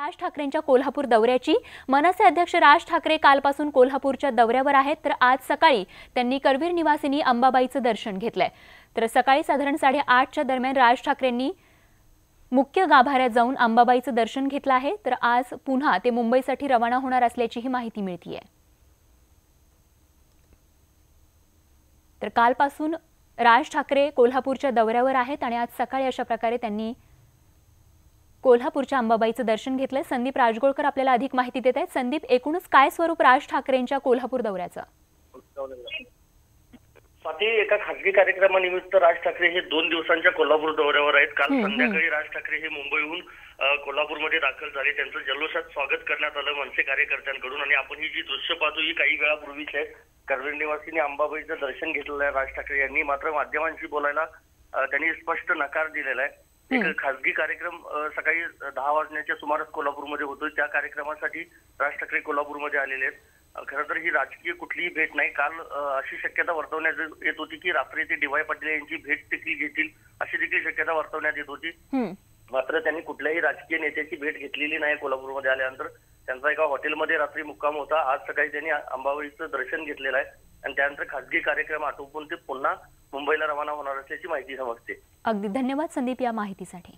राज ठाकरेंच्या कोल्हापूर दौऱ्याची मनसे अध्यक्ष राज ठाकरे कालपासून कोल्हापूरच्या दौऱ्यावर आहेत। तर आज सकाळी त्यांनी करवीर निवासिनी अंबाबाईचं दर्शन घेतलंय। तर सकाळी साधारण 8:30च्या दरम्यान राज ठाकरेंनी मुख्य गाभाऱ्यात जाऊन अंबाबाईचं दर्शन घेतलं आहे। तर आज पुन्हा ते मुंबईसाठी रवाना होणार असल्याची माहिती मिळते आहे। तर कालपासून राज ठाकरे कोल्हापूरच्या दौऱ्यावर आहेत आणि आज सकाळी अशा प्रकारे त्यांनी कोल्हापूरच्या अंबाबाईचं दर्शन घेतलं। संदीप राजगोळकर आपल्याला अधिक माहिती देत आहेत। संदीप, एकूणच काय स्वरूप राज ठाकरेंच्या कोल्हापूर दौऱ्याचं? स्वाती, एका खासगी कार्यक्रमानिमित्त राज ठाकरे हे 2 दिवसांच्या कोल्हापूर दौऱ्यावर आहेत। काल संध्याकाळी राज ठाकरे हे मुंबईहून कोल्हापूरमध्ये दाखल झाले। त्यांचं जल्लोषात स्वागत करण्यात आलं मनसे कार्यकर्त्यांकडून आणि आपण ही जी दृश्य पाहतो ही काही वेळापूर्वीच आहे। करवीर निवासिनी अंबाबाईचं दर्शन घेतलेलं आहे राज ठाकरे यांनी। मात्र माध्यमांशी बोलायला त्यांनी स्पष्ट नकार दिलेला आहे। एक खासगी कार्यक्रम सकाळी 10 वाजण्याच्या सुमारास कोल्हापूरमध्ये होतो। त्या कार्यक्रमासाठी राज ठाकरे कोल्हापूरमध्ये आलेले आहेत। खरं तर ही राजकीय कुठलीही भेट नाही। काल अशी शक्यता वर्तवण्यात येत होती की रात्री ते डी.वाय. पाटील यांची भेट देखील घेतील, अशी देखील शक्यता वर्तवण्यात येत होती। मात्र त्यांनी कुठल्याही राजकीय नेत्याची भेट घेतलेली नाही। कोल्हापूरमध्ये आल्यानंतर त्यांचा एका हॉटेलमध्ये रात्री मुक्काम होता। आज सकाळी त्यांनी अंबाबाईचं दर्शन घेतलेलं आहे आणि त्यानंतर खासगी कार्यक्रम आटोपून ते पुन्हा मुंबईला रवाना होणार असल्याची माहिती समजते। अगदी धन्यवाद संदीप या माहितीसाठी।